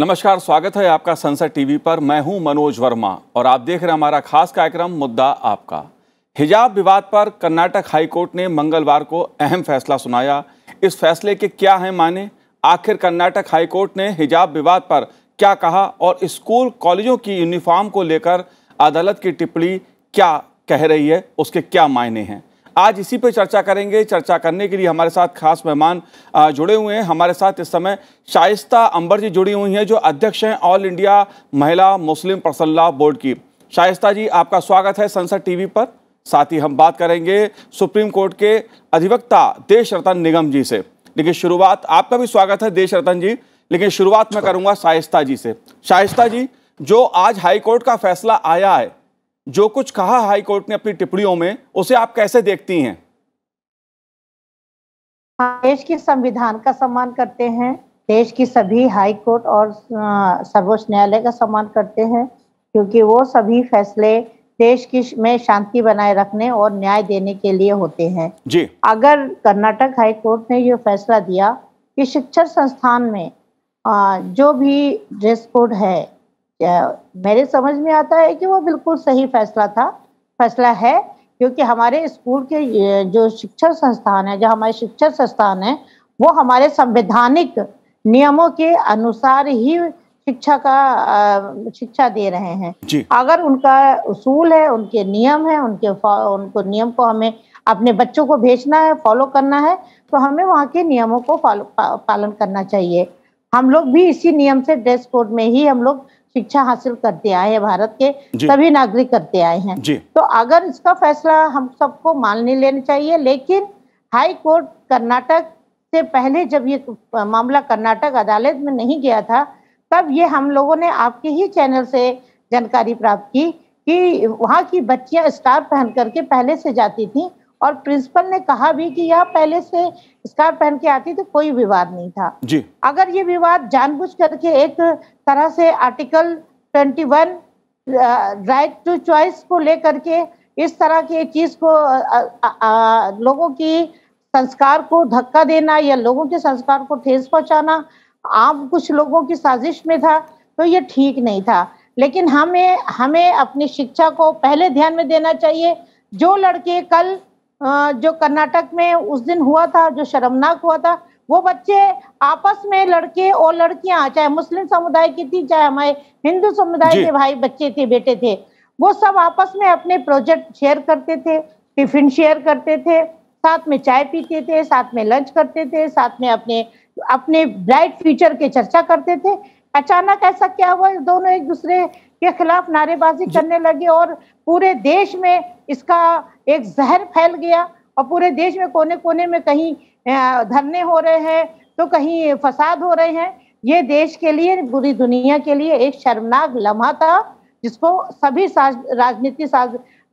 नमस्कार, स्वागत है आपका संसद टीवी पर। मैं हूं मनोज वर्मा और आप देख रहे हैं हमारा खास कार्यक्रम मुद्दा आपका। हिजाब विवाद पर कर्नाटक हाईकोर्ट ने मंगलवार को अहम फैसला सुनाया। इस फैसले के क्या हैं माने? आखिर कर्नाटक हाईकोर्ट ने हिजाब विवाद पर क्या कहा और स्कूल कॉलेजों की यूनिफॉर्म को लेकर अदालत की टिप्पणी क्या कह रही है, उसके क्या मायने हैं? आज इसी पे चर्चा करेंगे। चर्चा करने के लिए हमारे साथ खास मेहमान जुड़े हुए हैं। हमारे साथ इस समय शाइस्ता अंबर जी जुड़ी हुई हैं, जो अध्यक्ष हैं ऑल इंडिया महिला मुस्लिम पर्सनल लॉ बोर्ड की। शाइस्ता जी, आपका स्वागत है संसद टीवी पर। साथ ही हम बात करेंगे सुप्रीम कोर्ट के अधिवक्ता देश रतन निगम जी से। लेकिन शुरुआत, आपका भी स्वागत है देश रतन जी, लेकिन शुरुआत मैं करूंगा शाइस्ता जी से। शाइस्ता जी, जो आज हाईकोर्ट का फैसला आया है, जो कुछ कहा हाई कोर्ट ने अपनी टिप्पणियों में, उसे आप कैसे देखती हैं? देश के संविधान का सम्मान करते हैं, देश की सभी हाई कोर्ट और सर्वोच्च न्यायालय का सम्मान करते हैं, क्योंकि वो सभी फैसले देश की में शांति बनाए रखने और न्याय देने के लिए होते हैं जी। अगर कर्नाटक हाई कोर्ट ने ये फैसला दिया कि शिक्षण संस्थान में जो भी ड्रेस कोड है, मेरे समझ में आता है कि वो बिल्कुल सही फैसला है, क्योंकि हमारे स्कूल के जो शिक्षण संस्थान है, जो हमारे शिक्षण संस्थान है, वो हमारे संवैधानिक नियमों के अनुसार ही शिक्षा दे रहे हैं जी। अगर उनका उसूल है, उनके नियम है, उनको नियम को हमें अपने बच्चों को भेजना है, फॉलो करना है, तो हमें वहाँ के नियमों को पालन करना चाहिए। हम लोग भी इसी नियम से, ड्रेस कोड में ही हम लोग शिक्षा हासिल करते आए हैं, भारत के सभी नागरिक करते आए हैं। तो अगर इसका फैसला हम सबको मान लेना चाहिए, लेकिन हाई कोर्ट कर्नाटक से पहले जब ये मामला कर्नाटक अदालत में नहीं गया था, तब ये हम लोगों ने आपके ही चैनल से जानकारी प्राप्त की कि वहाँ की बच्चियां स्कार्फ पहन करके पहले से जाती थी और प्रिंसिपल ने कहा भी कि यह पहले से स्कार्फ पहन के आती, तो कोई विवाद नहीं था जी। अगर ये विवाद जानबूझ करके एक तरह से आर्टिकल 21 राइट टू चॉइस को लेकर के इस तरह की चीज को लोगों की संस्कार को धक्का देना या लोगों के संस्कार को ठेस पहुंचाना आम कुछ लोगों की साजिश में था, तो ये ठीक नहीं था। लेकिन हमें अपनी शिक्षा को पहले ध्यान में देना चाहिए। जो लड़के कल जो कर्नाटक में उस दिन हुआ था, जो शर्मनाक हुआ था, वो बच्चे आपस में, लड़के और लड़कियां, चाहे मुस्लिम समुदाय की थी, चाहे हमारे हिंदू समुदाय के भाई बच्चे थे, बेटे थे, वो सब आपस में अपने प्रोजेक्ट शेयर करते थे, टिफिन शेयर करते थे, साथ में चाय पीते थे, साथ में लंच करते थे, साथ में अपने ब्राइट फ्यूचर की चर्चा करते थे। अचानक ऐसा क्या हुआ, दोनों एक दूसरे के खिलाफ नारेबाजी करने लगे और पूरे देश में इसका एक जहर फैल गया और पूरे देश में कोने कोने में कहीं धरने हो रहे हैं, तो कहीं फसाद हो रहे हैं। ये देश के लिए, पूरी दुनिया के लिए एक शर्मनाक लम्हा था, जिसको सभी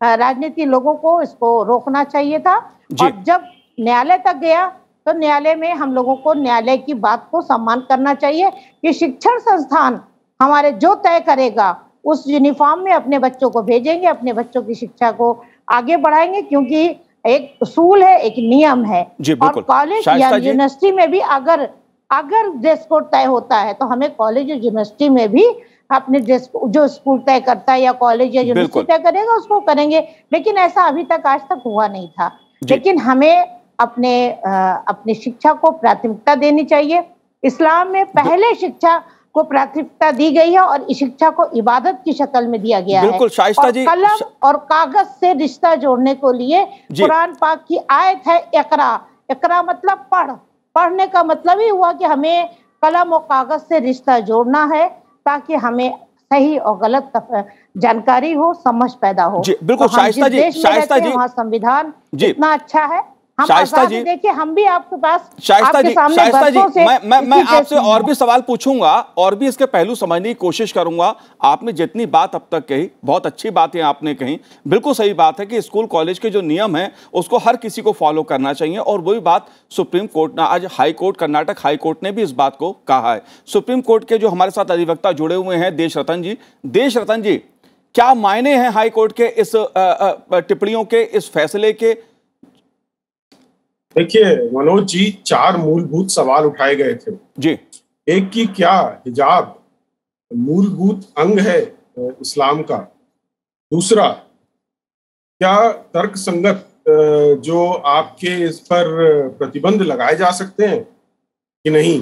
राजनीति लोगों को इसको रोकना चाहिए था। और जब न्यायालय तक गया, तो न्यायालय में हम लोगों को न्यायालय की बात को सम्मान करना चाहिए कि शिक्षण संस्थान हमारे जो तय करेगा, उस यूनिफॉर्म में अपने बच्चों को भेजेंगे, अपने बच्चों की शिक्षा को आगे बढ़ाएंगे, क्योंकि एक उसूल है, एक नियम है। और कॉलेज या यूनिवर्सिटी में भी अगर ड्रेस कोड तय होता है, तो हमें कॉलेज या यूनिवर्सिटी में भी अपने ड्रेस, जो स्कूल तय करता है या कॉलेज या यूनिवर्सिटी तय करेगा, उसको करेंगे। लेकिन ऐसा अभी तक आज तक हुआ नहीं था। लेकिन हमें अपने शिक्षा को प्राथमिकता देनी चाहिए। इस्लाम में पहले शिक्षा को प्राथमिकता दी गई है और इस शिक्षा को इबादत की शक्ल में दिया गया है। और कलम और कागज से रिश्ता जोड़ने को लिए कुरान पाक की आयत है, इकरा मतलब पढ़ने का मतलब ही हुआ कि हमें कलम और कागज से रिश्ता जोड़ना है, ताकि हमें सही और गलत जानकारी हो, समझ पैदा हो। बिल्कुल शाइस्ता जी, वहाँ संविधान इतना अच्छा है। शाइस्ता जी, देखिए, हम भी आपके पास, शाइस्ता जी, मैं आपसे और भी सवाल पूछूंगा और भी इसके पहलू समझने की कोशिश करूंगा। आपने जितनी बात अब तक कही, बहुत अच्छी बातें आपने कही, बिल्कुल सही बात है कि स्कूल कॉलेज के जो नियम है उसको हर किसी को फॉलो करना चाहिए। और वही बात सुप्रीम कोर्ट ने, आज high court, Karnataka high court ने भी इस बात को कहा है। सुप्रीम कोर्ट के जो हमारे साथ अधिवक्ता जुड़े हुए हैं देश रतन जी, क्या मायने हैं हाई कोर्ट के इस टिप्पणियों के, इस फैसले के? देखिए मनोज जी, 4 मूलभूत सवाल उठाए गए थे जी। एक कि क्या हिजाब मूलभूत अंग है इस्लाम का। दूसरा, क्या तर्क संगत जो आपके इस पर प्रतिबंध लगाए जा सकते हैं कि नहीं।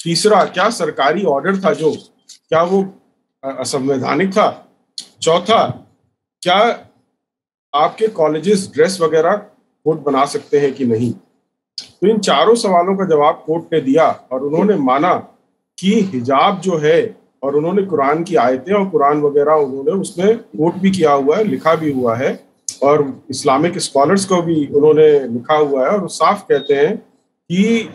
तीसरा, क्या सरकारी ऑर्डर था जो, क्या वो असंवैधानिक था। चौथा, क्या आपके कॉलेजेस ड्रेस वगैरह कोड बना सकते हैं कि नहीं। तो इन चारों सवालों का जवाब कोर्ट ने दिया और उन्होंने माना कि हिजाब जो है, और उन्होंने कुरान की आयतें और कुरान वगैरह उन्होंने उसमें कोट भी किया हुआ है, लिखा भी हुआ है, और इस्लामिक स्कॉलर्स को भी उन्होंने लिखा हुआ है, और साफ कहते हैं कि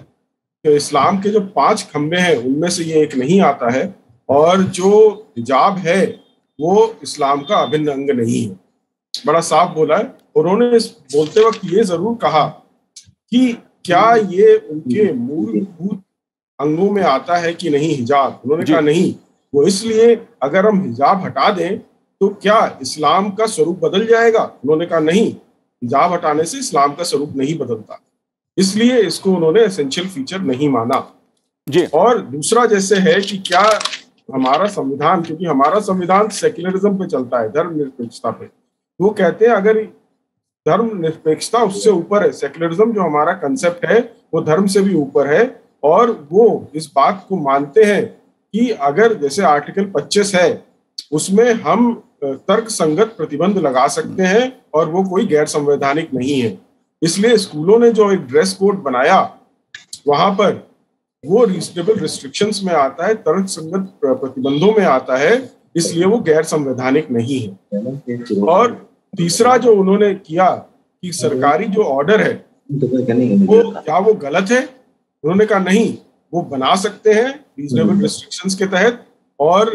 इस्लाम के जो 5 खंबे हैं उनमें से ये एक नहीं आता है, और जो हिजाब है वो इस्लाम का अभिन्न अंग नहीं है। बड़ा साफ बोला है। उन्होंने इस बोलते वक्त ये जरूर कहा कि क्या ये उनके मूलभूत अंगों में आता है कि नहीं हिजाब। उन्होंने कहा नहीं, वो इसलिए अगर हम हिजाब हटा दें तो क्या इस्लाम का स्वरूप बदल जाएगा। उन्होंने कहा नहीं, हिजाब हटाने से इस्लाम का स्वरूप नहीं बदलता, इसलिए इसको उन्होंने एसेंशियल फीचर नहीं माना जी। और दूसरा जैसे है कि क्या हमारा संविधान, क्योंकि हमारा संविधान सेक्युलरिज्म पे चलता है, धर्मनिरपेक्षता पे, वो कहते हैं अगर धर्मनिरपेक्षता उससे ऊपर है, सेक्युलरिज्म जो हमारा कंसेप्ट है वो धर्म से भी ऊपर है, और वो इस बात को मानते हैं कि अगर जैसे आर्टिकल 25 है उसमें हम तर्क संगत प्रतिबंध लगा सकते हैं और वो कोई गैर संवैधानिक नहीं है। इसलिए स्कूलों ने जो एक ड्रेस कोड बनाया वहां पर वो रीजनेबल रिस्ट्रिक्शंस में आता है, तर्क संगत प्रतिबंधों में आता है, इसलिए वो गैर संवैधानिक नहीं है। और तीसरा जो उन्होंने किया कि सरकारी जो ऑर्डर है वो क्या वो गलत है। उन्होंने कहा नहीं, वो बना सकते हैं रीजनेबल रिस्ट्रिक्शंस के तहत। और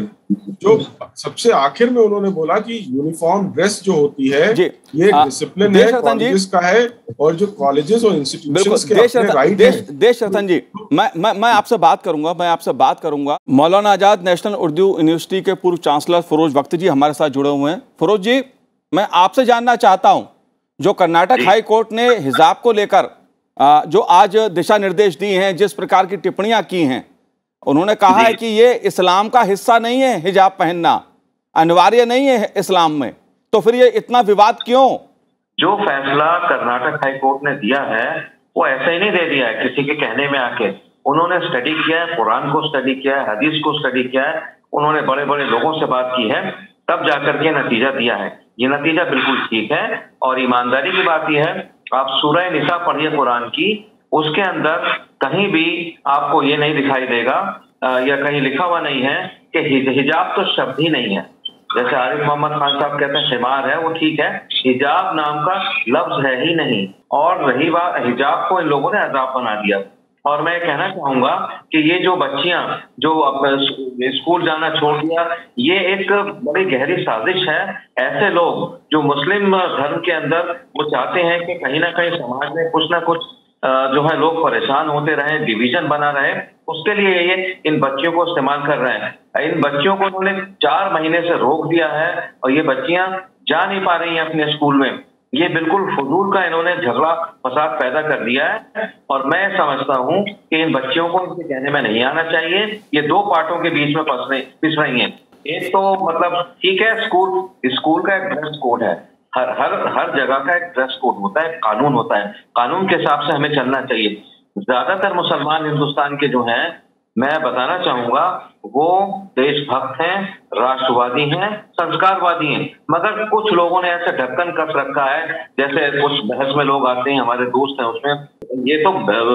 जो सबसे आखिर में उन्होंने बोला कि यूनिफॉर्म ड्रेस जो होती है ये एक डिसिप्लिन है, कॉलेजेस का है, और जो कॉलेजेस और इंस्टीट्यूशंस के अपने राइट हैं। देश रतन जी, मैं आपसे बात करूंगा। मौलाना आजाद नेशनल उर्दू यूनिवर्सिटी के पूर्व चांसलर फिरोज बख्त जी हमारे साथ जुड़े हुए हैं। फिरोज जी, मैं आपसे जानना चाहता हूं, जो कर्नाटक हाई कोर्ट ने हिजाब को लेकर जो आज दिशा निर्देश दिए हैं, जिस प्रकार की टिप्पणियां की हैं, उन्होंने कहा है कि ये इस्लाम का हिस्सा नहीं है, हिजाब पहनना अनिवार्य नहीं है इस्लाम में, तो फिर ये इतना विवाद क्यों। जो फैसला कर्नाटक हाई कोर्ट ने दिया है वो ऐसे ही नहीं दे दिया है किसी के कहने में आके। उन्होंने स्टडी किया है, कुरान को स्टडी किया है, हदीस को स्टडी किया है, उन्होंने बड़े बड़े लोगों से बात की है, तब जाकर के नतीजा दिया है। ये नतीजा बिल्कुल ठीक है। और ईमानदारी की बात यह है, आप सूरह निसा पढ़िए कुरान की, उसके अंदर कहीं भी आपको ये नहीं दिखाई देगा या कहीं लिखा हुआ नहीं है कि हिजाब तो शब्द ही नहीं है। जैसे आरिफ मोहम्मद खान साहब कहते हैं हिमार है, वो ठीक है, हिजाब नाम का लफ्ज है ही नहीं। और रही बात, हिजाब को इन लोगों ने अजाब बना दिया। और मैं कहना चाहूंगा कि ये जो बच्चियां जो स्कूल जाना छोड़ दिया, ये एक बड़ी गहरी साजिश है। ऐसे लोग जो मुस्लिम धर्म के अंदर वो चाहते हैं कि कहीं ना कहीं समाज में कुछ ना कुछ जो है लोग परेशान होते रहे, डिवीजन बना रहे, उसके लिए ये इन बच्चियों को इस्तेमाल कर रहे हैं। इन बच्चियों को उन्होंने 4 महीने से रोक दिया है और ये बच्चियां जा नहीं पा रही हैं अपने स्कूल में। ये बिल्कुल फजूल का इन्होंने झगड़ा फसाद पैदा कर दिया है। और मैं समझता हूं कि इन बच्चियों को इनके कहने में नहीं आना चाहिए। ये 2 पार्टों के बीच में पिस रही हैं। एक तो मतलब ठीक है, स्कूल का एक ड्रेस कोड है, हर जगह का एक ड्रेस कोड होता है, कानून होता है, कानून के हिसाब से हमें चलना चाहिए। ज्यादातर मुसलमान हिंदुस्तान के जो हैं, मैं बताना चाहूंगा, वो देशभक्त हैं, राष्ट्रवादी हैं, संस्कारवादी हैं। मगर कुछ लोगों ने ऐसे ढक्कन कस रखा है, जैसे कुछ बहस में लोग आते हैं, हमारे दोस्त हैं उसमें, ये तो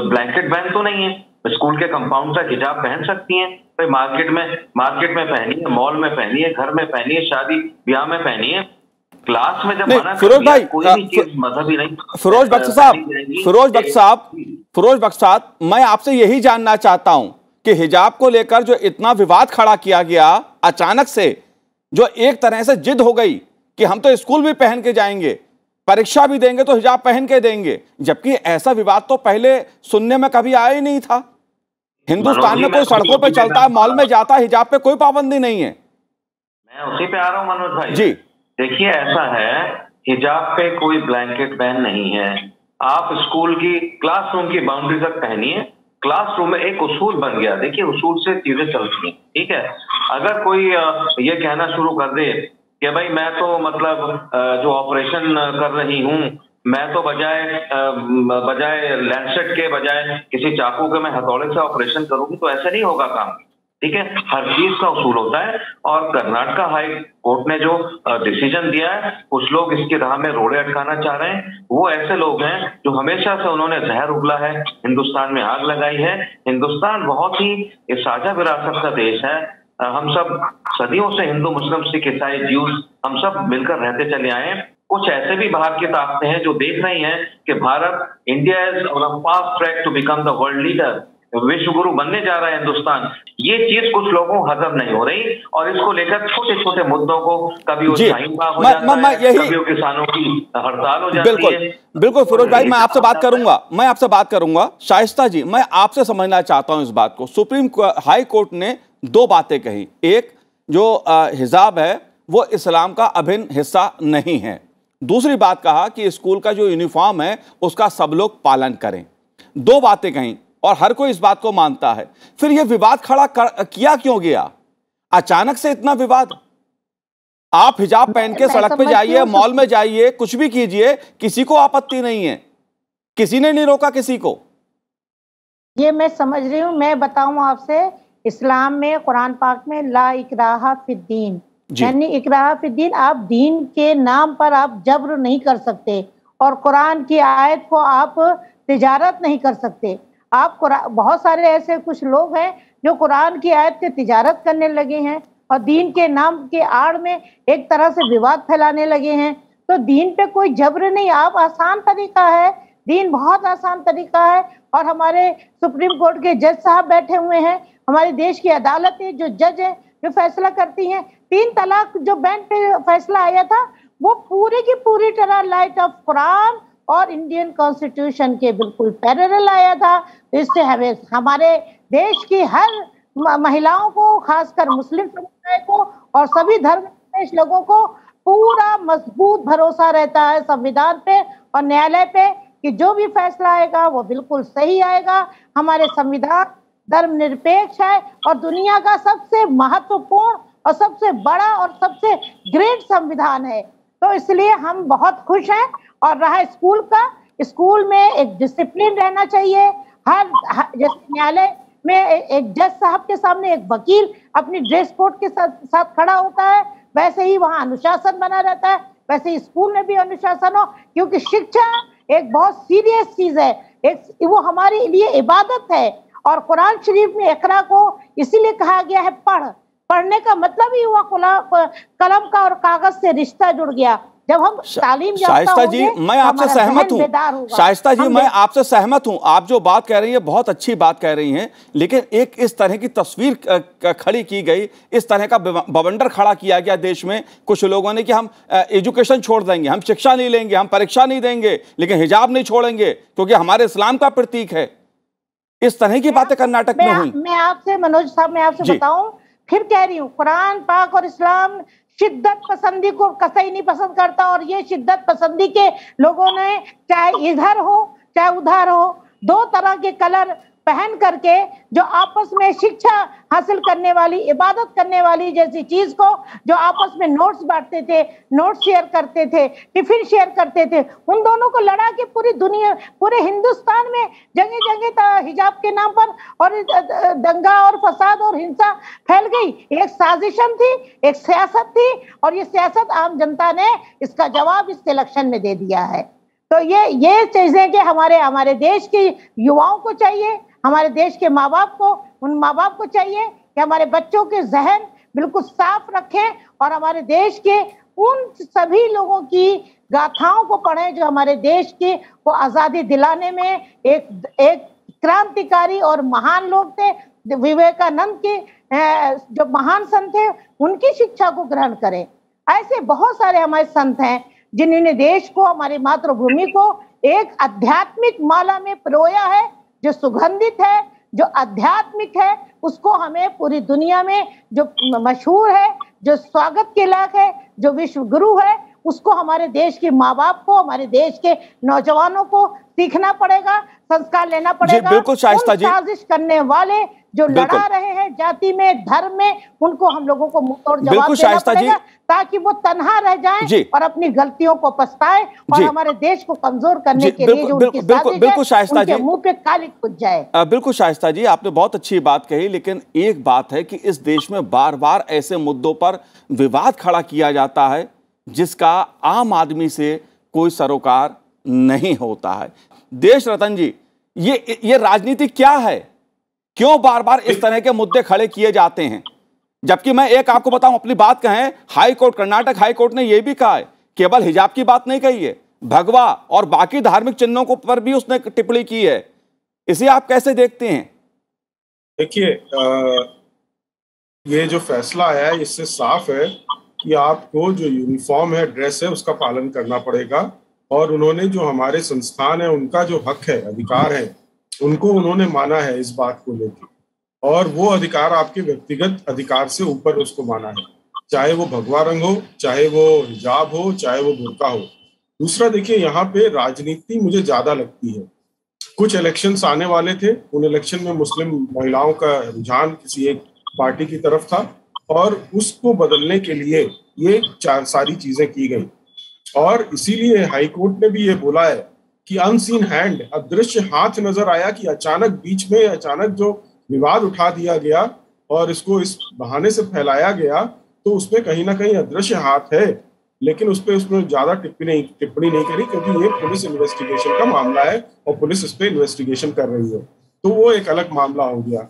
ब्लैंकेट बैन तो नहीं है, स्कूल के कंपाउंड तक हिजाब पहन सकती हैं। भाई मार्केट में पहनिए, मॉल में पहनिए, घर में पहनिए, शादी ब्याह में पहनिए, क्लास में जब मना फिरोज भाई, कोई भी चीज मजहबी नहीं। फिरोज बख्श साहब, मैं आपसे यही जानना चाहता हूं कि हिजाब को लेकर जो इतना विवाद खड़ा किया गया अचानक से, जो एक तरह से जिद हो गई कि हम तो स्कूल भी पहन के जाएंगे, परीक्षा भी देंगे तो हिजाब पहन के देंगे, जबकि ऐसा विवाद तो पहले सुनने में कभी आया ही नहीं था। हिंदुस्तान में कोई सड़कों पे चलता है, मॉल में जाता है, हिजाब पे कोई पाबंदी नहीं है। मैं उसी पे आ रहा हूं मनोज भाई जी। देखिए, ऐसा है, हिजाब पे कोई ब्लैंकेट बैन नहीं है। आप स्कूल की क्लासरूम की बाउंड्री तक पहनिए, क्लासरूम में एक उसूल बन गया। देखिए, उसूल से चीजें चलती हैं, ठीक है। अगर कोई ये कहना शुरू कर दे कि भाई मैं तो मतलब जो ऑपरेशन कर रही हूँ, मैं तो बजाय लैंसेट के, बजाय किसी चाकू के मैं हथौड़े से ऑपरेशन करूंगी, तो ऐसे नहीं होगा काम, ठीक है। हर चीज का उसूल होता है। और कर्नाटका हाई कोर्ट ने जो डिसीजन दिया है, कुछ लोग इसकी राह में रोड़े अटकाना चाह रहे हैं। वो ऐसे लोग हैं जो हमेशा से उन्होंने जहर उगला है, हिंदुस्तान में आग लगाई है। हिंदुस्तान बहुत ही साझा विरासत का देश है। हम सब सदियों से हिंदू, मुस्लिम, सिख, ईसाई, ज्यूज हम सब मिलकर रहते चले आए हैं। कुछ ऐसे भी बाहर की ताकतें हैं जो देख रही हैं कि Bharat, India is on a fast track to become the world leader, विश्व गुरु बनने जा रहा है हिंदुस्तान। ये चीज कुछ लोगों को हजम नहीं हो रही, और इसको लेकर छोटे छोटे मुद्दों को कभी वो शाहीन बाग हो जाता है, कभी वो किसानों की हड़ताल हो जाती है। बिल्कुल फिरोज भाई, मैं आपसे बात करूंगा। शाइस्ता जी, मैं आपसे समझना चाहता हूं इस बात को। सुप्रीम हाई कोर्ट ने दो बातें कही। एक, जो हिजाब है वो इस्लाम का अभिन्न हिस्सा नहीं है। दूसरी बात कहा कि स्कूल का जो यूनिफॉर्म है उसका सब लोग पालन करें। दो बातें कहीं और हर कोई इस बात को मानता है। फिर यह विवाद खड़ा किया क्यों गया? अचानक से इतना विवाद? आप हिजाब पहन के सड़क पे जाइए, मॉल में जाइए, कुछ भी कीजिए, किसी को आपत्ति नहीं है, किसी ने नहीं रोका किसी को। ये मैं समझ रही हूँ। मैं बताऊं आपसे, इस्लाम में, कुरान पाक में ला इकराहा फिद्दीन, यानी इकराहा फिद्दीन, आप दीन के नाम पर आप जब्र नहीं कर सकते, और कुरान की आयत को आप तिजारत नहीं कर सकते। आप बहुत सारे ऐसे कुछ लोग हैं जो कुरान की आयत की तिजारत करने लगे हैं और दीन के नाम के आड़ में एक तरह से विवाद फैलाने लगे हैं। तो दीन पे कोई जब्र नहीं, आप आसान तरीका है, दीन बहुत आसान तरीका है। और हमारे सुप्रीम कोर्ट के जज साहब बैठे हुए हैं, हमारे देश की अदालतें जो जज है जो फैसला करती हैं। 3 तलाक जो बैंड पे फैसला आया था वो पूरी की पूरी तरह लाइट ऑफ कुरान और इंडियन कॉन्स्टिट्यूशन के बिल्कुल पैरेलल आया था। इससे हमें, हमारे देश की हर महिलाओं को, खासकर मुस्लिम समुदाय को और सभी धर्म लोगों को पूरा मजबूत भरोसा रहता है संविधान पे और न्यायालय पे कि जो भी फैसला आएगा वो बिल्कुल सही आएगा। हमारे संविधान धर्मनिरपेक्ष है और दुनिया का सबसे महत्वपूर्ण और सबसे बड़ा और सबसे ग्रेट संविधान है। तो इसलिए हम बहुत खुश हैं। और रहा स्कूल का, स्कूल में एक डिसिप्लिन रहना चाहिए। हर जैसे न्यायालय में एक जज साहब के सामने एक वकील अपनी ड्रेस कोड के साथ खड़ा होता है, वैसे ही वहाँ अनुशासन बना रहता है, वैसे ही स्कूल में भी अनुशासन हो, क्योंकि शिक्षा एक बहुत सीरियस चीज है, एक वो हमारे लिए इबादत है। और कुरान शरीफ में इकरा को इसीलिए कहा गया है पढ़ने का मतलब ही हुआ कलम का और कागज से रिश्ता जुड़ गया। जब हम तालीम शाइस्ता जी, मैं आपसे सहमत हूँ। शाइस्ता जी, मैं आपसे सहमत हूँ। आप जो बात कह रही हैं बहुत अच्छी बात कह रही हैं, लेकिन एक इस तरह की तस्वीर खड़ी की गई, इस तरह का बवंडर खड़ा किया गया देश में कुछ लोगों ने कि हम एजुकेशन छोड़ देंगे, हम शिक्षा नहीं लेंगे, हम परीक्षा नहीं देंगे, लेकिन हिजाब नहीं छोड़ेंगे क्योंकि हमारे इस्लाम का प्रतीक है। इस तरह की बातें कर्नाटक में हुई। मैं आपसे, मनोज साहब, मैं आपसे बताऊं, फिर कह रही हूँ, कुरान पाक और इस्लाम शिद्दत पसंदी को कतई नहीं पसंद करता। और ये शिद्दत पसंदी के लोगों ने, चाहे इधर हो चाहे उधर हो, 2 तरह के कलर पहन करके जो आपस में शिक्षा हासिल करने वाली, इबादत करने वाली जैसी चीज को, जो आपस में नोट्स बांटते थे, नोट्स शेयर करते थे, टिफिन शेयर करते थे, उन दोनों को लड़ा के पूरी दुनिया, पूरे हिंदुस्तान में जगह जगह हिजाब के नाम पर और दंगा और फसाद और हिंसा फैल गई। एक साजिशन थी, एक सियासत थी, और ये सियासत आम जनता ने इसका जवाब इस इलेक्शन में दे दिया है। तो ये चीजें कि हमारे देश के युवाओं को चाहिए, हमारे देश के माँ बाप को, उन माँ बाप को चाहिए कि हमारे बच्चों के जहन बिल्कुल साफ रखें और हमारे देश के उन सभी लोगों की गाथाओं को पढ़ें जो हमारे देश की को आजादी दिलाने में एक क्रांतिकारी और महान लोग थे। विवेकानंद के जो महान संत थे, उनकी शिक्षा को ग्रहण करें। ऐसे बहुत सारे हमारे संत हैं जिन्होंने देश को, हमारी मातृभूमि को एक आध्यात्मिक माला में पिरोया है, जो सुगंधित है, जो आध्यात्मिक है। उसको हमें पूरी दुनिया में जो मशहूर है, जो स्वागत के लायक है, जो विश्व गुरु है, उसको हमारे देश के माँ बाप को, हमारे देश के नौजवानों को सीखना पड़ेगा, संस्कार लेना पड़ेगा। बिल्कुल शाइस्ता जी, साजिश करने वाले जो लड़ा रहे हैं जाति में, धर्म में, उनको हम लोगों को मुंहतोड़ जवाब देना पड़ेगा, ताकि वो तन्हा रह जाएं और अपनी गलतियों को पछताएं और हमारे देश को कमजोर करने के लिए जो उनकी साजिश है उनके मुंह पे काली खुद जाए। बिल्कुल शाइस्ता जी, आपने बहुत अच्छी बात कही, लेकिन एक बात है कि इस देश में बार बार ऐसे मुद्दों पर विवाद खड़ा किया जाता है जिसका आम आदमी से कोई सरोकार नहीं होता है। देश रतन जी, ये राजनीति क्या है? क्यों बार बार इस तरह के मुद्दे खड़े किए जाते हैं? जबकि मैं एक आपको बताऊं, अपनी बात कहें, high court, Karnataka high court ने यह भी कहा है, केवल हिजाब की बात नहीं कही है, भगवा और बाकी धार्मिक चिन्हों को पर भी उसने टिप्पणी की है। इसे आप कैसे देखते हैं? देखिए, ये जो फैसला आया है इससे साफ है कि आपको जो यूनिफॉर्म है, ड्रेस है, उसका पालन करना पड़ेगा। और उन्होंने जो हमारे संस्थान है, उनका जो हक है, अधिकार है, उनको उन्होंने माना है इस बात को लेकर, और वो अधिकार आपके व्यक्तिगत अधिकार से ऊपर उसको माना है, चाहे वो भगवा रंग हो, चाहे वो हिजाब हो, चाहे वो बुर्का हो। दूसरा, देखिए, यहाँ पे राजनीति मुझे ज्यादा लगती है। कुछ इलेक्शंस आने वाले थे, उन इलेक्शन में मुस्लिम महिलाओं का रुझान किसी एक पार्टी की तरफ था और उसको बदलने के लिए ये सारी चीजें की गई। और इसीलिए हाई कोर्ट ने भी ये बोला है कि अनसीन हैंड, अदृश्य हाथ नजर आया कि अचानक बीच में अचानक जो विवाद उठा दिया गया और इसको इस बहाने से फैलाया गया, तो उसमें कहीं ना कहीं अदृश्य हाथ है। लेकिन उसमें ज्यादा टिप्पणी नहीं करी, क्योंकि ये पुलिस इन्वेस्टिगेशन का मामला है और पुलिस इस पे इन्वेस्टिगेशन कर रही है, तो वो एक अलग मामला हो गया।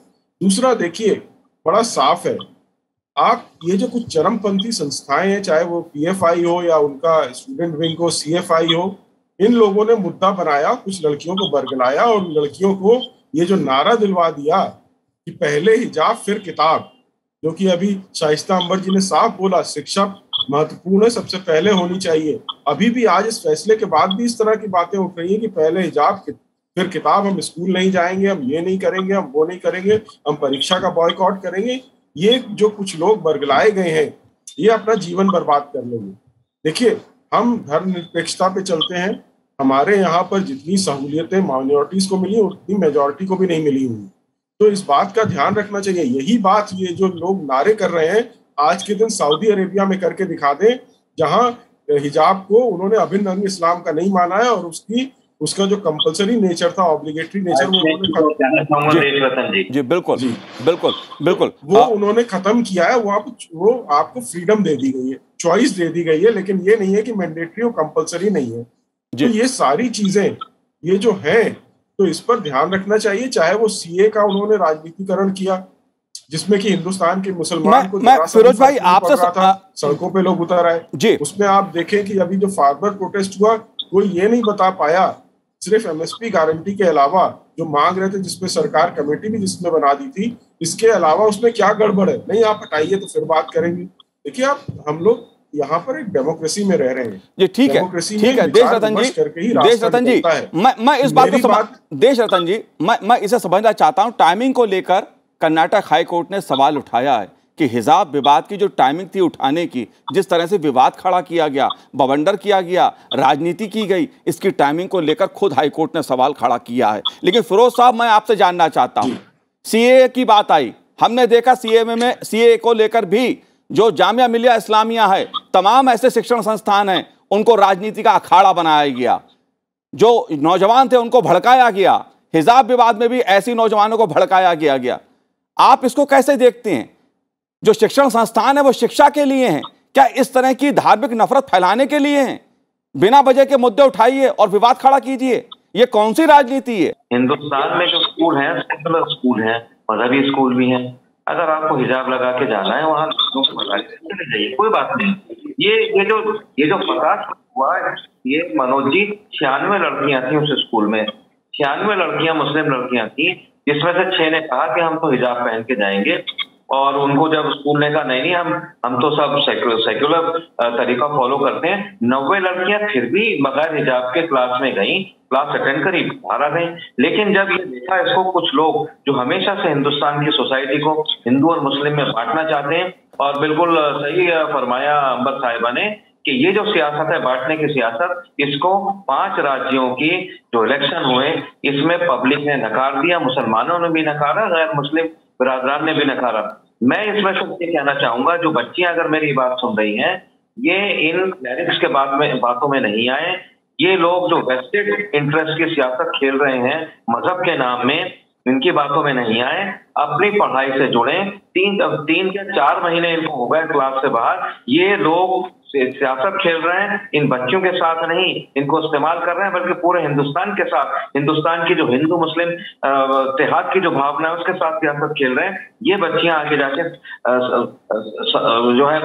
दूसरा, देखिए, बड़ा साफ है, आप ये जो कुछ चरमपंथी संस्थाएं हैं, चाहे वो पीएफआई हो या उनका स्टूडेंट विंग हो, सीएफआई हो, इन लोगों ने मुद्दा बनाया, कुछ लड़कियों को बरगलाया और लड़कियों को ये जो नारा दिलवा दिया कि पहले हिजाब फिर किताब, जो कि अभी शाइस्ता अंबर जी ने साफ बोला, शिक्षा महत्वपूर्ण है, सबसे पहले होनी चाहिए। अभी भी आज इस फैसले के बाद भी इस तरह की बातें उठ रही है कि पहले हिजाब फिर किताब, हम स्कूल नहीं जाएंगे, हम ये नहीं करेंगे, हम वो नहीं करेंगे, हम परीक्षा का बॉयकॉट करेंगे। ये जो कुछ लोग बरगलाए गए हैं, ये अपना जीवन बर्बाद कर लेंगे। देखिए, हम धर्मनिरपेक्षता पे चलते हैं, हमारे यहाँ पर जितनी सहूलियतें माइनॉरिटीज को मिली उतनी मेजॉरिटी को भी नहीं मिली हुई, तो इस बात का ध्यान रखना चाहिए। यही बात ये जो लोग नारे कर रहे हैं, आज के दिन सऊदी अरेबिया में करके दिखा दें, जहां हिजाब को उन्होंने अभिन्न अंग इस्लाम का नहीं माना है और उसका जो कंपलसरी नेचर था, ऑब्लिगेटरी नेचर, जी बिल्कुल जी बिल्कुल बिल्कुल वो उन्होंने खत्म किया है। वो आपको फ्रीडम दे दी गई है, चॉइस दे दी गई है, लेकिन ये नहीं है कि मैंडेटरी और कंपलसरी नहीं है। तो ये सारी चीजें ये जो है, तो इस पर ध्यान रखना चाहिए। चाहे वो सीए का उन्होंने राजनीतिकरण किया, जिसमें कि हिंदुस्तान के मुसलमान को फिरोज भाई आपसे सड़कों पे लोग उतर आए, उसमें आप देखें कि अभी जो फार्मर प्रोटेस्ट हुआ, कोई ये नहीं बता पाया, सिर्फ एमएसपी गारंटी के अलावा जो मांग रहे थे, जिसमें सरकार कमेटी भी जिसने बना दी थी, इसके अलावा उसमें क्या गड़बड़ है? नहीं, आप हटाइए तो फिर बात करेंगे। देखिए, हम लोग यहाँ पर एक डेमोक्रेसी में रह रहे हैं। ये ठीक है, ठीक है देश रतन जी, मैं इस बात को देश रतन जी, मैं इसे समझना चाहता हूँ। टाइमिंग को लेकर कर्नाटक हाई कोर्ट ने सवाल उठाया है कि हिजाब विवाद की जो टाइमिंग थी उठाने की, जिस तरह से विवाद खड़ा किया गया, बवंडर किया गया, राजनीति की गई, इसकी टाइमिंग को लेकर खुद हाई कोर्ट ने सवाल खड़ा किया है। लेकिन फिरोज साहब, मैं आपसे जानना चाहता हूं, सीए की बात आई, हमने देखा सीए को लेकर भी जो जामिया मिलिया इस्लामिया है, तमाम ऐसे शिक्षण संस्थान हैं, उनको राजनीति का अखाड़ा बनाया गया, जो नौजवान थे उनको भड़काया गया। हिजाब विवाद में भी ऐसी नौजवानों को भड़काया गया। आप इसको कैसे देखते हैं? जो शिक्षण संस्थान है वो शिक्षा के लिए हैं, क्या इस तरह की धार्मिक नफरत फैलाने के लिए हैं? बिना वजह के मुद्दे उठाइए और विवाद खड़ा कीजिए, ये कौन सी राजनीति है? हिंदुस्तान में जो स्कूल हैं, सेकुलर स्कूल हैं, मजहबी स्कूल भी हैं, अगर आपको हिजाब लगा के जाना है वहाँ चले जाइए, कोई बात नहीं। ये जो फसाद हुआ, ये मनोज जी 96 लड़कियां थी उस स्कूल में, 96 लड़कियां मुस्लिम लड़कियां थी, जिसमें से 6 ने कहा कि हम तो हिजाब पहन के जाएंगे, और उनको जब स्कूल ने कहा नहीं हम तो सब सेक्युलर तरीका फॉलो करते हैं, 90 लड़कियां फिर भी बगैर हिजाब के क्लास में गई, क्लास अटेंड करी, बाहर आ गई। लेकिन जब ये देखा इसको कुछ लोग जो हमेशा से हिंदुस्तान की सोसाइटी को हिंदू और मुस्लिम में बांटना चाहते हैं, और बिल्कुल सही फरमाया अंबर साहिबा ने कि ये जो सियासत है, बांटने की सियासत, इसको 5 राज्यों की जो इलेक्शन हुए इसमें पब्लिक ने नकार दिया, मुसलमानों ने भी नकारा, गैर मुस्लिम बिरादरान ने भी नकारा। मैं इसमें सिर्फ ये कहना चाहूंगा, जो बच्चियां अगर मेरी बात सुन रही हैं, ये इन क्लैरिक्स के बातों में नहीं आए। ये लोग जो वेस्टेड इंटरेस्ट की सियासत खेल रहे हैं मजहब के नाम में, इनकी बातों में नहीं आए, अपनी पढ़ाई से जुड़े। 3 या 4 महीने इनको हो गए क्लास से बाहर, ये लोग सियासत खेल रहे हैं, इन बच्चों के साथ नहीं, इनको इस्तेमाल कर रहे हैं, बल्कि पूरे हिंदुस्तान के साथ, हिंदुस्तान की जो हिंदू मुस्लिम इत्तेहाद की जो भावना है उसके साथ सियासत खेल रहे हैं। ये बच्चियां आगे जाके जो है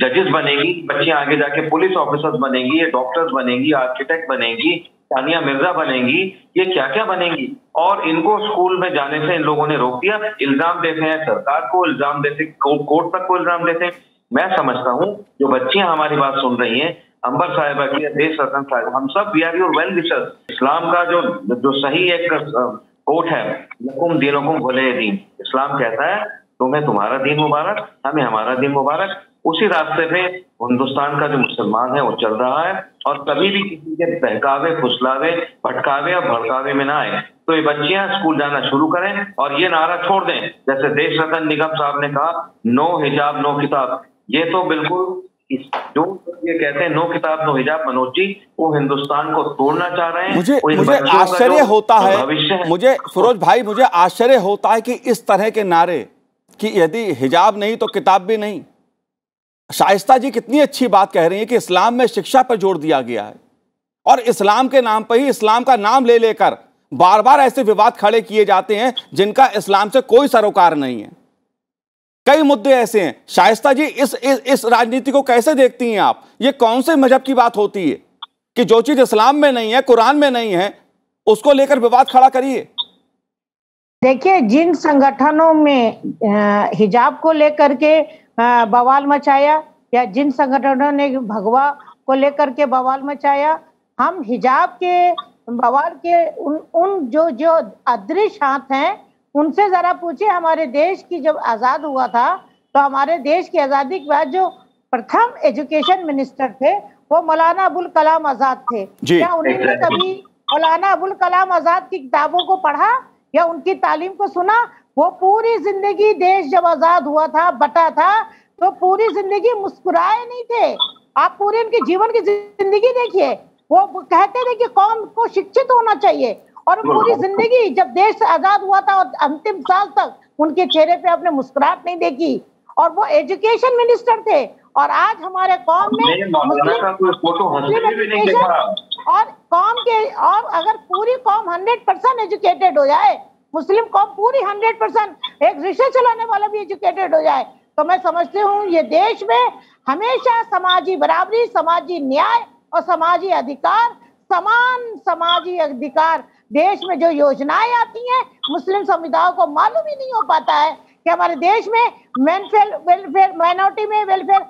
जजेस बनेगी, बच्चियां आगे जाके पुलिस ऑफिसर्स बनेंगी, ये डॉक्टर्स बनेंगी, आर्किटेक्ट बनेंगी, सानिया मिर्जा बनेंगी, ये क्या क्या बनेंगी। और इनको स्कूल में जाने से इन लोगों ने रोक दिया। इल्जाम देते हैं सरकार को, इल्जाम देते कोर्ट तक को इल्जाम देते हैं। मैं समझता हूं जो बच्चियां हमारी बात सुन रही हैं, अंबर साहिबा की, देश रतन साहिब, हम सब we are your well wishers. Islam का जो सही एक कोट है, लकुम दीनुकुम वलिय दीन, इस्लाम कहता है तुम्हें तुम्हारा दीन मुबारक, हमें हमारा दीन मुबारक। उसी रास्ते पे हिंदुस्तान का जो मुसलमान है वो चल रहा है, और कभी भी किसी के बहकावे, फुसलावे, भटकावे और भड़कावे में ना आए। तो ये बच्चियां स्कूल जाना शुरू करें और ये नारा छोड़ दें, जैसे देश रतन निगम साहब ने कहा, नो हिजाब नो किताब। ये तो बिल्कुल जो ये कहते हैं नो किताब नो हिजाब, मनोज जी, वो हिंदुस्तान को तोड़ना चाह रहे हैं। मुझे आश्चर्य होता है, मुझे फिरोज भाई, मुझे आश्चर्य होता है कि इस तरह के नारे कि यदि हिजाब नहीं तो किताब भी नहीं। शाइस्ता जी कितनी अच्छी बात कह रही हैं कि इस्लाम में शिक्षा पर जोर दिया गया है, और इस्लाम के नाम पर ही, इस्लाम का नाम ले लेकर बार बार ऐसे विवाद खड़े किए जाते हैं जिनका इस्लाम से कोई सरोकार नहीं है। कई मुद्दे ऐसे हैं। शाइस्ता जी, इस राजनीति को कैसे देखती हैं आप? ये कौन से मजहब की बात होती है कि जो चीज इस्लाम में नहीं है, कुरान में नहीं है, उसको लेकर विवाद खड़ा करिए? देखिए, जिन संगठनों में हिजाब को लेकर के बवाल मचाया, या जिन संगठनों ने भगवा को लेकर के बवाल मचाया, हम हिजाब के बवाल के उन जो अदृश्य हाथ हैं उनसे जरा पूछिए। हमारे देश की जब आजाद हुआ था तो हमारे देश की आजादी के बाद जो प्रथम एजुकेशन मिनिस्टर थे वो मौलाना अबुल कलाम आजाद थे। क्या उन्होंने कभी मौलाना अबुल कलाम आजाद की किताबों को पढ़ा या उनकी तालीम को सुना? वो पूरी जिंदगी, देश जब आजाद हुआ था, बटा था, तो पूरी जिंदगी मुस्कुराए नहीं थे। आप पूरी उनके जीवन की जिंदगी देखिए, वो कहते थे कि कौम को शिक्षित होना चाहिए, और पूरी जिंदगी जब देश आजाद हुआ था और अंतिम साल तक उनके चेहरे पे आपने मुस्कुराहट नहीं देखी, और वो एजुकेशन मिनिस्टर थे। और आज हमारे कौम में और कौम के, और अगर पूरी कौम 100% एजुकेटेड हो जाए, मुस्लिम कौम पूरी 100%, एक रिक्शा चलाने वाला भी एजुकेटेड हो जाए, तो मैं समझती हूँ ये देश में हमेशा समाजी बराबरी, समाजी न्याय और समाजी अधिकार, समान समाजी अधिकार, देश में जो योजनाएं आती हैं मुस्लिम समुदायों को मालूम ही नहीं हो पाता है कि हमारे देश में वेलफेयर, माइनॉरिटी में वेलफेयर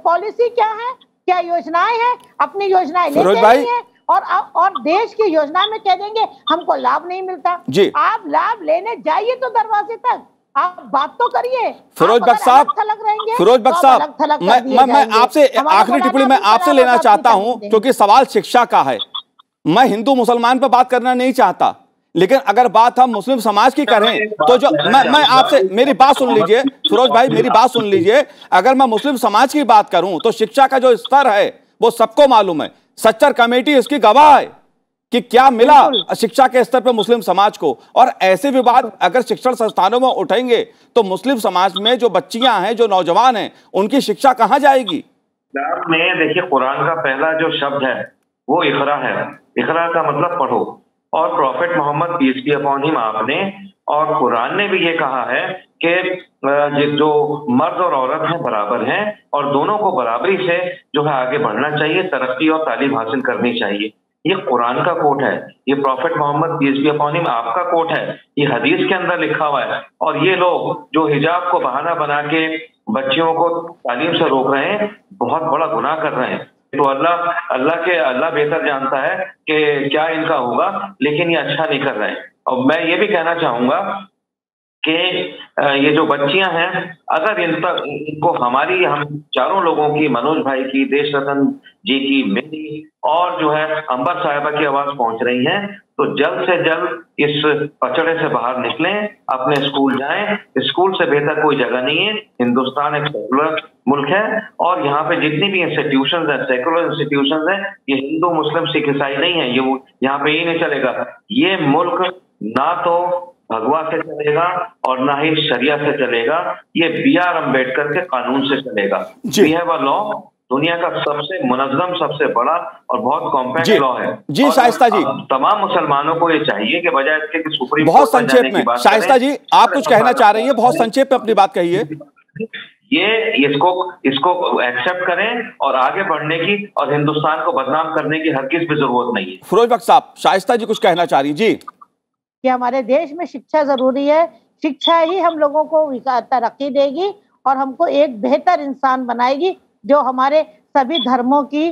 पॉलिसी क्या है, क्या योजनाएं हैं, अपनी योजनाएं लेते नहीं है, और देश की योजना में कह देंगे हमको लाभ नहीं मिलता। आप लाभ लेने जाइए तो दरवाजे तक, आप बात तो करिए। फिरोज बख्श साहब, मैं आपसे आखिरी टिप्पणी मैं आपसे लेना चाहता हूं, क्योंकि सवाल शिक्षा का है। मैं हिंदू मुसलमान पर बात करना नहीं चाहता, लेकिन अगर बात हम मुस्लिम समाज की करें तो जो मैं आपसे, मेरी बात सुन लीजिए फिरोज भाई, मेरी बात सुन लीजिए। अगर मैं मुस्लिम समाज की बात करूं तो शिक्षा का जो स्तर है वो सबको मालूम है। सच्चर कमेटी इसकी गवाह है कि क्या मिला शिक्षा के स्तर पर मुस्लिम समाज को। और ऐसे विवाद अगर शिक्षण संस्थानों में उठेंगे तो मुस्लिम समाज में जो बच्चियां हैं, जो नौजवान हैं, उनकी शिक्षा कहां जाएगी? देखिए, कुरान का पहला जो शब्द है वो इकरा है। इकरा का मतलब पढ़ो, और prophet Mohammed peace be upon him आपने और कुरान ने भी ये कहा है कि जो मर्द और औरत हैं बराबर हैं, और दोनों को बराबरी से जो है आगे बढ़ना चाहिए, तरक्की और तालीम हासिल करनी चाहिए। ये कुरान का कोट है, ये prophet Mohammed peace be upon him आपका कोट है, ये हदीस के अंदर लिखा हुआ है। और ये लोग जो हिजाब को बहाना बना के बच्चियों को तालीम से रोक रहे हैं, बहुत बड़ा गुनाह कर रहे हैं। तो अल्लाह बेहतर जानता है कि क्या इनका होगा, लेकिन ये अच्छा नहीं कर रहे हैं। और मैं ये भी कहना चाहूंगा कि ये जो बच्चियां हैं, अगर इनको हम चारों लोगों की, मनोज भाई की, देश रतन जी की, मेरी और जो है अंबर साहिबा की आवाज पहुंच रही है, तो जल्द से जल्द इस पचड़े से बाहर निकलें, अपने स्कूल जाएं। स्कूल से बेहतर कोई जगह नहीं है। हिंदुस्तान एक सेकुलर मुल्क है और यहाँ पे जितनी भी इंस्टीट्यूशंस हैं, सेकुलर इंस्टीट्यूशंस हैं, ये हिंदू, मुस्लिम, सिख, ईसाई नहीं है। ये यहाँ पे ही नहीं चलेगा। ये मुल्क ना तो भगवा से चलेगा और ना ही शरिया से चलेगा। ये B.R. अम्बेडकर के कानून से चलेगा। वी हैव अ लॉ, दुनिया का सबसे मुनज़्ज़म, सबसे बड़ा और बहुत कॉम्पैक्ट लॉ है। जी शाइस्ता जी, तमाम मुसलमानों को ये चाहिए कि बजाय इसके कि सुप्रीम बहुत संक्षेप में, शाइस्ता जी आप कुछ कहना चाह रही हैं, बहुत संक्षेप में अपनी बात कहिए। ये इसको एक्सेप्ट करें और आगे बढ़ने की और हिंदुस्तान को बदनाम करने की हरगिज़ भी जरूरत नहीं है। फिरोज बख्श साहब, शाइस्ता जी कुछ कहना चाह रही जी। कि हमारे देश में शिक्षा जरूरी है। शिक्षा ही हम लोगों को तरक्की देगी और हमको एक बेहतर इंसान बनाएगी। जो हमारे सभी धर्मों की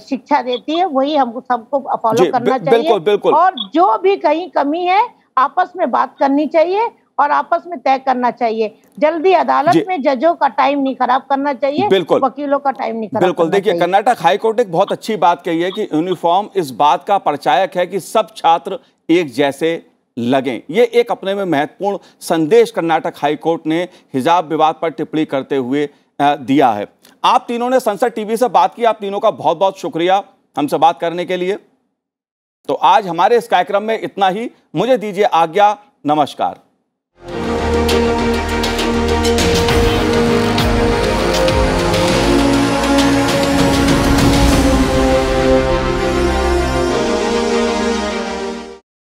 शिक्षा देती है, वही हमको सबको फॉलो करना चाहिए। बिल्कुल, बिल्कुल। और जो भी कहीं कमी है आपस में बात करनी चाहिए और आपस में तय करना चाहिए। जल्दी अदालत में जजों का टाइम नहीं खराब करना चाहिए, बिल्कुल वकीलों का टाइम नहीं खराब बिल्कुल। देखिए, कर्नाटक हाईकोर्ट ने एक बहुत अच्छी बात कही है कि यूनिफॉर्म इस बात का परिचायक है कि सब छात्र एक जैसे लगें। ये एक अपने में महत्वपूर्ण संदेश कर्नाटक हाईकोर्ट ने हिजाब विवाद पर टिप्पणी करते हुए दिया है। आप तीनों ने संसद टीवी से बात की, आप तीनों का बहुत बहुत शुक्रिया हमसे बात करने के लिए। तो आज हमारे इस कार्यक्रम में इतना ही। मुझे दीजिए आज्ञा, नमस्कार।